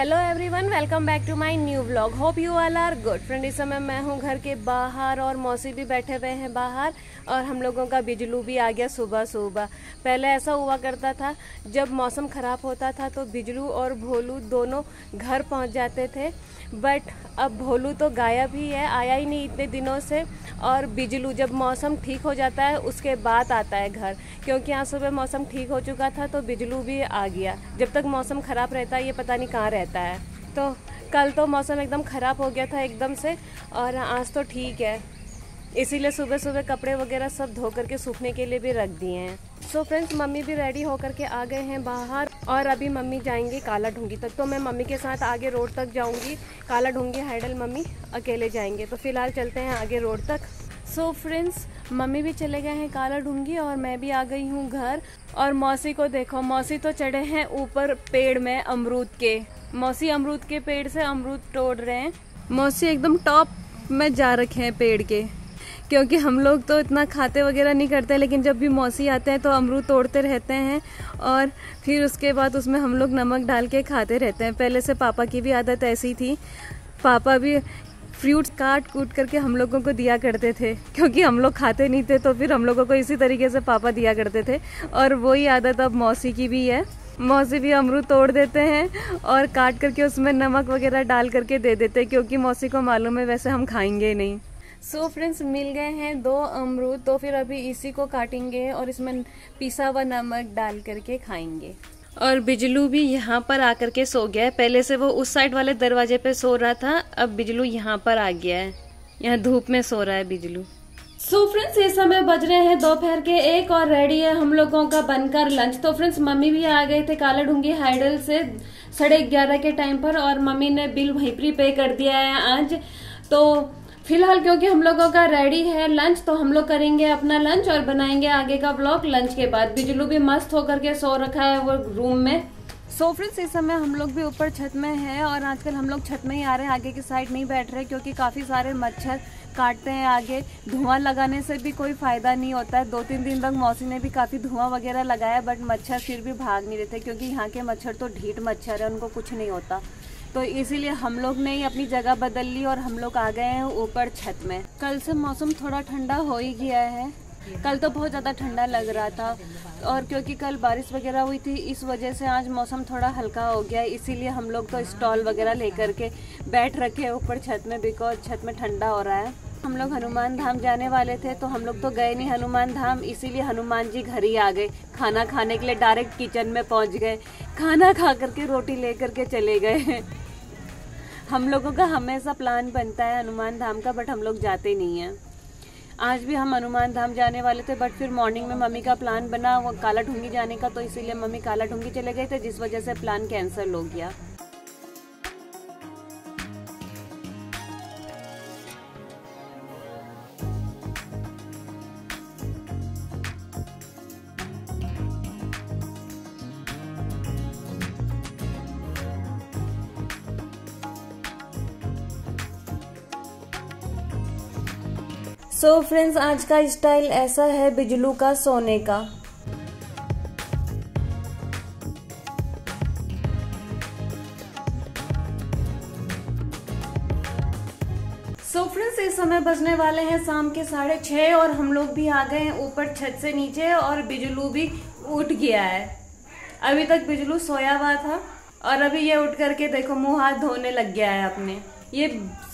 Hello everyone, welcome back to my new vlog. Hope you all are good. Friend, इस समय मैं हूँ घर के बाहर और मौसी भी बैठे हुए हैं बाहर और हम लोगों का बिजलू भी आ गया सुबह सुबह। पहले ऐसा हुआ करता था, जब मौसम ख़राब होता था तो बिजलू और भोलू दोनों घर पहुँच जाते थे, बट अब भोलू तो गायब ही है, आया ही नहीं इतने दिनों से। और बिजलू जब मौसम ठीक हो जाता है उसके बाद आता है घर, क्योंकि आज सुबह मौसम ठीक हो चुका था तो बिजलू भी आ गया। जब तक मौसम ख़राब रहता है ये पता नहीं कहाँ रहता है। तो कल तो मौसम एकदम ख़राब हो गया था एकदम से, और आज तो ठीक है, इसीलिए सुबह सुबह कपड़े वगैरह सब धो करके सूखने के लिए भी रख दिए हैं। सो फ्रेंड्स, मम्मी भी रेडी होकर के आ गए हैं बाहर और अभी मम्मी जाएंगे काला ढूंगी तक। तो मैं मम्मी के साथ आगे रोड तक जाऊंगी, काला ढूंगी हाइडल मम्मी अकेले जाएंगे। तो फिलहाल चलते हैं आगे रोड तक। सो फ्रेंड्स, मम्मी भी चले गए हैं काला ढूंगी और मैं भी आ गई हूँ घर। और मौसी को देखो, मौसी तो चढ़े हैं ऊपर पेड़ में अमरूद के। मौसी अमरूद के पेड़ से अमरूद तोड़ रहे हैं। मौसी एकदम टॉप में जा रखे हैं पेड़ के, क्योंकि हम लोग तो इतना खाते वगैरह नहीं करते, लेकिन जब भी मौसी आते हैं तो अमरूद तोड़ते रहते हैं और फिर उसके बाद उसमें हम लोग नमक डाल के खाते रहते हैं। पहले से पापा की भी आदत ऐसी थी, पापा भी फ्रूट्स काट कूट करके हम लोगों को दिया करते थे, क्योंकि हम लोग खाते नहीं थे तो फिर हम लोगों को इसी तरीके से पापा दिया करते थे। और वही आदत अब मौसी की भी है। मौसी भी अमरूद तोड़ देते हैं और काट करके उसमें नमक वगैरह डाल करके दे देते हैं, क्योंकि मौसी को मालूम है वैसे हम खाएंगे नहीं। सो फ्रेंड्स, मिल गए हैं 2 अमरूद, तो फिर अभी इसी को काटेंगे और इसमें पिसा हुआ नमक डाल करके खाएंगे। और बिजलू भी यहाँ पर आकर के सो गया है। पहले से वो उस साइड वाले दरवाजे पे सो रहा था, अब बिजलू यहाँ पर आ गया है, यहाँ धूप में सो रहा है बिजलू। सो फ्रेंड्स, ये समय बज रहे हैं दोपहर के 1 और रेडी है हम लोगों का बनकर लंच। तो फ्रेंड्स, मम्मी भी आ गए थे काला ढूंगी हाइडल से 11:30 के टाइम पर, और मम्मी ने बिल वहीं पर पे कर दिया है आज। तो फिलहाल क्योंकि हम लोगों का रेडी है लंच, तो हम लोग करेंगे अपना लंच और बनाएंगे आगे का ब्लॉग लंच के बाद। बिजलू भी मस्त होकर के सो रखा है वो रूम में। सो फ्रेंड्स, इस समय हम लोग भी ऊपर छत में हैं और आजकल हम लोग छत में ही आ रहे हैं, आगे की साइड नहीं बैठ रहे, क्योंकि काफ़ी सारे मच्छर काटते हैं आगे। धुआं लगाने से भी कोई फ़ायदा नहीं होता है। 2-3 दिन तक मौसी ने भी काफ़ी धुआं वगैरह लगाया, बट मच्छर फिर भी भाग नहीं रहे थे, क्योंकि यहाँ के मच्छर तो ढीठ मच्छर है, उनको कुछ नहीं होता। तो इसीलिए हम लोग ने ही अपनी जगह बदल ली और हम लोग आ गए हैं ऊपर छत में। कल से मौसम थोड़ा ठंडा हो ही गया है, कल तो बहुत ज़्यादा ठंडा लग रहा था, और क्योंकि कल बारिश वगैरह हुई थी इस वजह से आज मौसम थोड़ा हल्का हो गया है। इसीलिए हम लोग तो स्टॉल वगैरह लेकर के बैठ रखे हैं ऊपर छत में, बिकॉज छत में ठंडा हो रहा है। हम लोग हनुमान धाम जाने वाले थे, तो हम लोग तो गए नहीं हनुमान धाम, इसीलिए हनुमान जी घर ही आ गए। खाना खाने के लिए डायरेक्ट किचन में पहुँच गए, खाना खा करके रोटी ले करके चले गए। हम लोगों का हमेशा प्लान बनता है हनुमान धाम का, बट हम लोग जाते नहीं हैं। आज भी हम हनुमान धाम जाने वाले थे, बट फिर मॉर्निंग में मम्मी का प्लान बना वो काला ढूंगी जाने का, तो इसीलिए मम्मी काला ढूंगी चले गए थे, जिस वजह से प्लान कैंसिल हो गया। सो फ्रेंड्स, आज का स्टाइल ऐसा है बिजलू का सोने का। सो फ्रेंड्स, इस समय बजने वाले हैं शाम के 6:30 और हम लोग भी आ गए हैं ऊपर छत से नीचे, और बिजलू भी उठ गया है। अभी तक बिजलू सोया हुआ था और अभी ये उठ करके देखो मुंह हाथ धोने लग गया है अपने। ये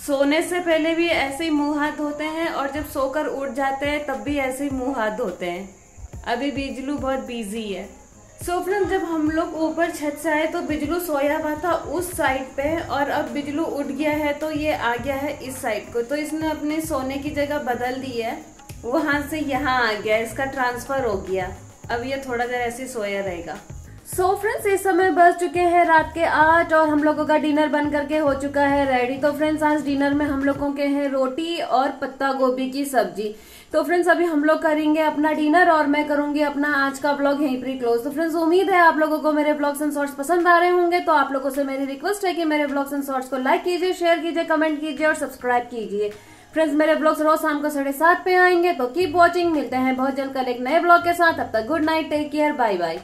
सोने से पहले भी ऐसे ही मुंह हाथ धोते हैं और जब सोकर उठ जाते हैं तब भी ऐसे ही मुंह हाथ धोते हैं। अभी बिजलू बहुत बिजी है। सो फ्रेंड्स, जब हम लोग ऊपर छत से आए तो बिजलू सोया हुआ था उस साइड पे, और अब बिजलू उठ गया है तो ये आ गया है इस साइड को। तो इसने अपने सोने की जगह बदल दी है, वहां से यहाँ आ गया, इसका ट्रांसफर हो गया। अब ये थोड़ा देर ऐसे सोया रहेगा। सो फ्रेंड्स, इस समय बज चुके हैं रात के 8 और हम लोगों का डिनर बन करके हो चुका है रेडी। तो फ्रेंड्स, आज डिनर में हम लोगों के हैं रोटी और पत्ता गोभी की सब्जी। तो फ्रेंड्स, अभी हम लोग करेंगे अपना डिनर और मैं करूंगी अपना आज का ब्लॉग यहीं पर क्लोज। तो फ्रेंड्स, उम्मीद है आप लोगों को मेरे ब्लॉग्स एंड शॉर्ट्स पसंद आ रहे होंगे। तो आप लोगों से मेरी रिक्वेस्ट है कि मेरे ब्लॉग्स एंड शॉर्ट्स को लाइक कीजिए, शेयर कीजिए, कमेंट कीजिए और सब्सक्राइब कीजिए। फ्रेंड्स, मेरे ब्लॉग्स रोज शाम को 7:30 पे आएंगे, तो कीप वॉचिंग। मिलते हैं बहुत जल्द कल एक नए ब्लॉग के साथ। अब तक good night, take care, bye bye.